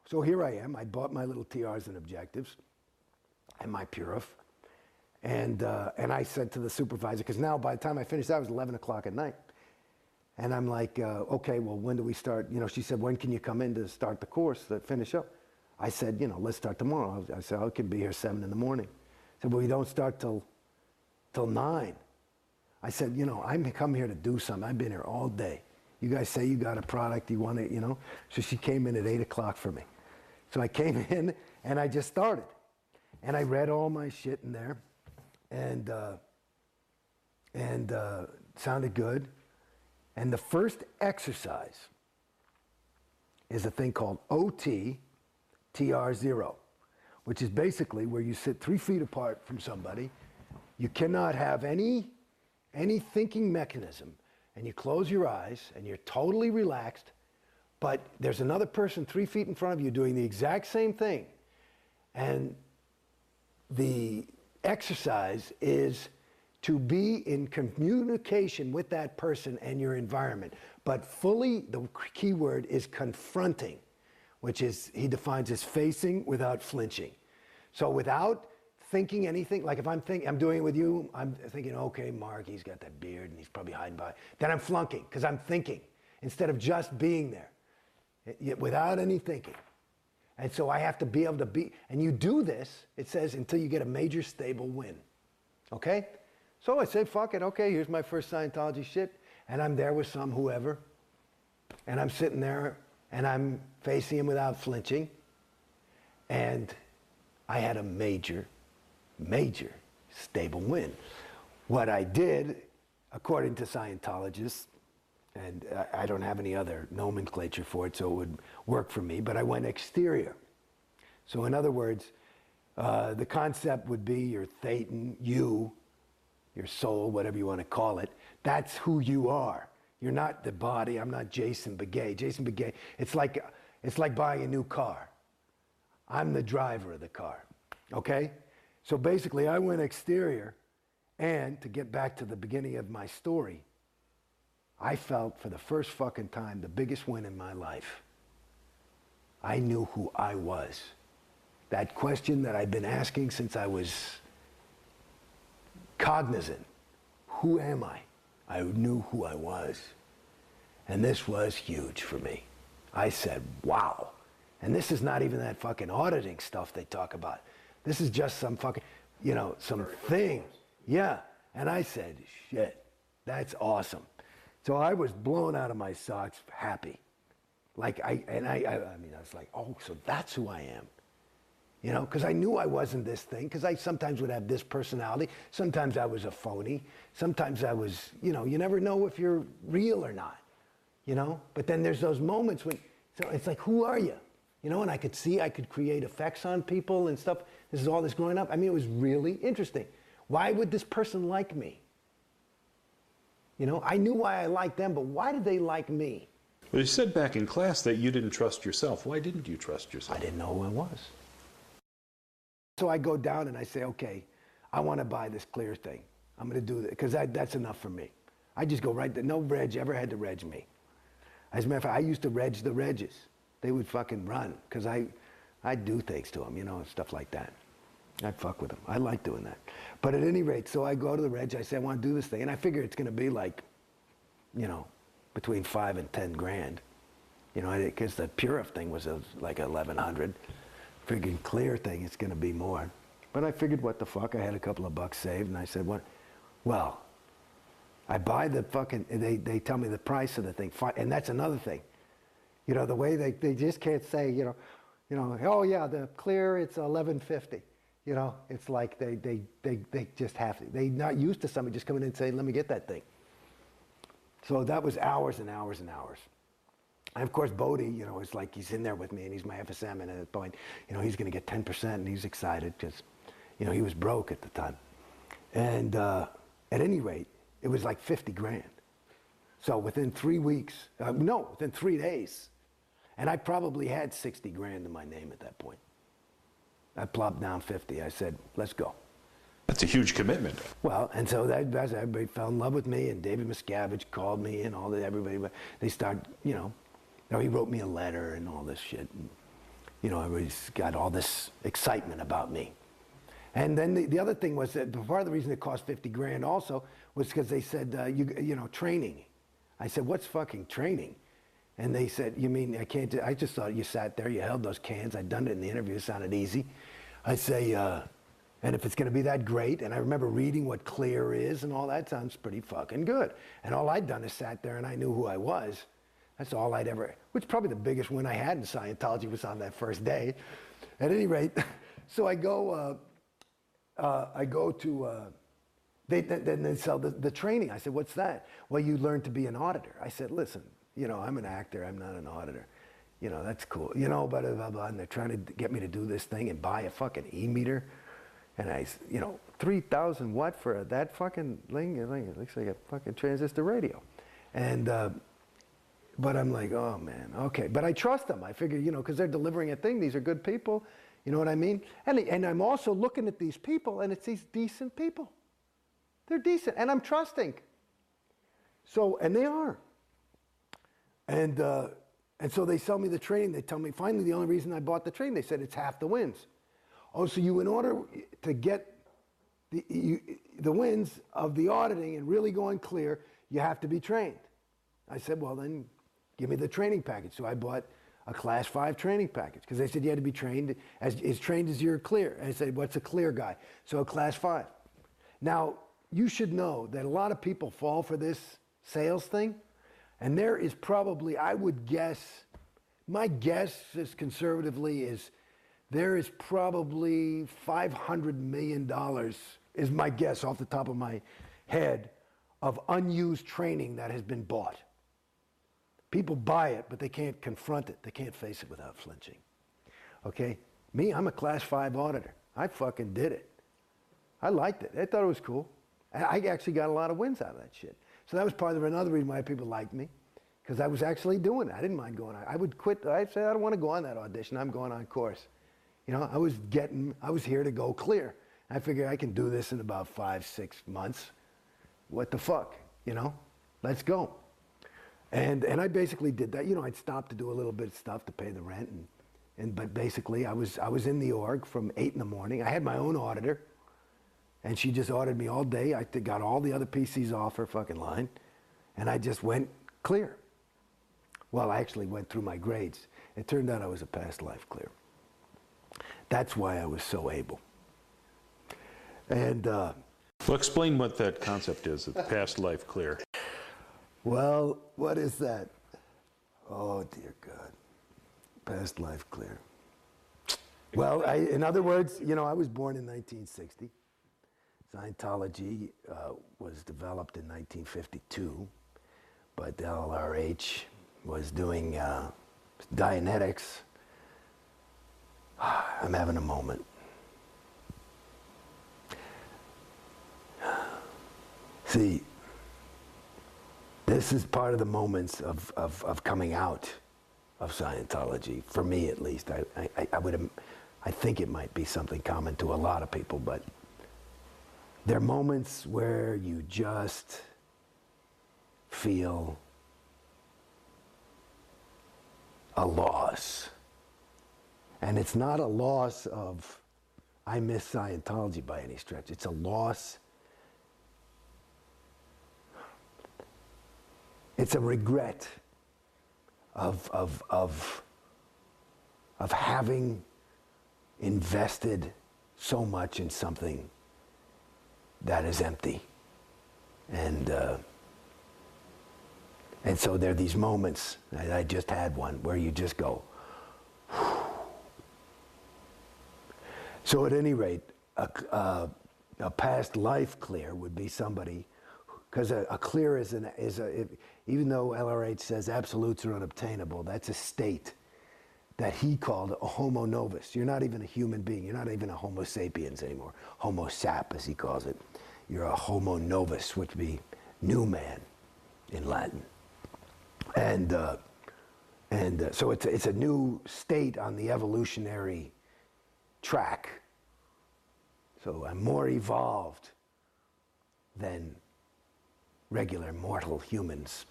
So here I am. I bought my little TRs and objectives and my Purif. And I said to the supervisor, because now by the time I finished, that was 11 o'clock at night. And I'm like, okay, well, when do we start? You know, she said, when can you come in to start the course, to finish up? I said, you know, let's start tomorrow. I said, I could be here 7 in the morning. I said, well, we don't start till 9. I said, you know, I'm come here to do something. I've been here all day. You guys say you got a product, you want it, you know? So she came in at 8 o'clock for me. So I came in and I just started. And I read all my shit in there and sounded good. And the first exercise is a thing called OT-TR0, which is basically where you sit 3 feet apart from somebody. You cannot have any thinking mechanism, and you close your eyes and you're totally relaxed, but there's another person 3 feet in front of you doing the exact same thing. And the exercise is to be in communication with that person and your environment. But fully, the key word is confronting, which is, he defines as facing without flinching. So without thinking anything, like if I'm doing it with you, I'm thinking, okay, Mark, he's got that beard and he's probably hiding by. Then I'm flunking, because I'm thinking, instead of just being there, without any thinking. And so I have to be able to be, and you do this, it says, until you get a major stable win. Okay? So I said, fuck it, okay, here's my first Scientology shit, and I'm there with some whoever, and I'm sitting there, and I'm facing him without flinching, and I had a major stable win. What I did, according to Scientologists, and I don't have any other nomenclature for it, so it would work for me, but I went exterior. So in other words, the concept would be your thetan, you, your soul, whatever you want to call it. That's who you are. You're not the body. I'm not Jason Beghe. Jason Beghe, it's like buying a new car. I'm the driver of the car, okay? So basically, I went exterior, and to get back to the beginning of my story, I felt for the first fucking time the biggest win in my life. I knew who I was. That question that I've been asking since I was cognizant. Who am I? I knew who I was. And this was huge for me. I said, wow. And this is not even that fucking auditing stuff they talk about. This is just some fucking, you know, some thing. Yeah. And I said, shit, that's awesome. So I was blown out of my socks, happy. Like, I was like, oh, so that's who I am. You know, because I knew I wasn't this thing, because I sometimes would have this personality. Sometimes I was a phony. Sometimes I was, you know, you never know if you're real or not, you know? But then there's those moments when, so it's like, who are you? You know, and I could see, I could create effects on people and stuff. This is all this growing up. I mean, it was really interesting. Why would this person like me? You know, I knew why I liked them, but why did they like me? Well, you said back in class that you didn't trust yourself. Why didn't you trust yourself? I didn't know who I was. So I go down and I say, okay, I want to buy this clear thing. I'm going to do that, because that's enough for me. I just go right there. No reg ever had to reg me. As a matter of fact, I used to reg the regs. They would fucking run, because I'd do things to them, you know, and stuff like that. I'd fuck with them. I like doing that. But at any rate, so I go to the reg, I say, I want to do this thing. And I figure it's going to be like, you know, between 5 and 10 grand. You know, because the Purif thing was like 1,100. Friggin' clear thing, it's going to be more. But I figured, what the fuck? I had a couple of bucks saved, and I said, what? Well, I buy the fucking, they tell me the price of the thing. And that's another thing. You know, the way they just can't say, you know, oh yeah, the clear, it's 1150. You know, it's like they just have to. They're not used to somebody just coming in and saying, let me get that thing. So that was hours and hours and hours. And of course, Bodhi, you know, is like, he's in there with me, and he's my FSM, and at that point, you know, he's going to get 10%, and he's excited because, you know, he was broke at the time. And at any rate, it was like 50 grand. So within 3 weeks, within 3 days, and I probably had 60 grand in my name at that point. I plopped down 50. I said, let's go. That's a huge commitment. Well, and so everybody fell in love with me, and David Miscavige called me, and everybody, they started, you know, he wrote me a letter and all this shit. You know, everybody's got all this excitement about me. And then the other thing was that part of the reason it cost 50 grand also was because they said, you know, training. I said, what's fucking training? And they said, you mean I can't do, I just thought you sat there, you held those cans. I'd done it in the interview, it sounded easy. I say, and if it's going to be that great, and I remember reading what clear is and all that sounds pretty fucking good. And all I'd done is sat there and I knew who I was. That's all I'd ever, which probably the biggest win I had in Scientology was on that first day. At any rate, so I go to, then they sell the training. I said, what's that? Well, you learn to be an auditor. I said, listen, you know, I'm an actor, I'm not an auditor. You know, that's cool. You know, blah, blah, blah, and they're trying to get me to do this thing and buy a fucking e-meter. And I, you know, 3,000 what for that fucking thing? It looks like a fucking transistor radio. And, but I'm like, oh man, okay. But I trust them. I figure, you know, because they're delivering a thing. These are good people. You know what I mean? And I'm also looking at these people, and it's these decent people. They're decent, and I'm trusting. So, and they are. And so they sell me the training. They tell me, finally, the only reason I bought the training, they said it's half the wins. Oh, so you, in order to get the wins of the auditing and really going clear, you have to be trained. I said, well, then give me the training package. So I bought a class 5 training package because they said you had to be trained as trained as you're clear. And I said, what's a clear guy? So a class 5. Now, you should know that a lot of people fall for this sales thing. And there is probably, I would guess, my guess is conservatively is there is probably $500 million, is my guess off the top of my head, of unused training that has been bought. People buy it, but they can't confront it. They can't face it without flinching. Okay? Me, I'm a class 5 auditor. I fucking did it. I liked it. I thought it was cool. I actually got a lot of wins out of that shit. So that was part of another reason why people liked me, because I was actually doing it. I didn't mind going on. I would quit. I'd say, I don't want to go on that audition. I'm going on course. You know, I was here to go clear. I figured I can do this in about 5-6 months. What the fuck, you know? Let's go. And I basically did that. You know, I'd stop to do a little bit of stuff to pay the rent, but basically I was in the org from 8 in the morning. I had my own auditor, and she just audited me all day. I got all the other PCs off her fucking line, and I just went clear. Well, I actually went through my grades. It turned out I was a past life clear. That's why I was so able. And well, explain what that concept is, past life clear. Well, what is that? Oh, dear God. Past life clear. Well, in other words, you know, I was born in 1960. Scientology was developed in 1952, but the LRH was doing Dianetics. I'm having a moment. See, this is part of the moments of coming out of Scientology, for me at least. I think it might be something common to a lot of people, but there are moments where you just feel a loss. And it's not a loss of, I miss Scientology by any stretch. It's a loss. It's a regret of having invested so much in something that is empty. And so there are these moments, I just had one, where you just go, whew. So at any rate, a past life clear would be somebody, because a clear even though LRH says absolutes are unobtainable, that's a state that he called a homo novus. You're not even a human being. You're not even a homo sapiens anymore. Homo sap, as he calls it. You're a homo novus, which would be new man in Latin. And so it's a new state on the evolutionary track. So I'm more evolved than regular mortal humans.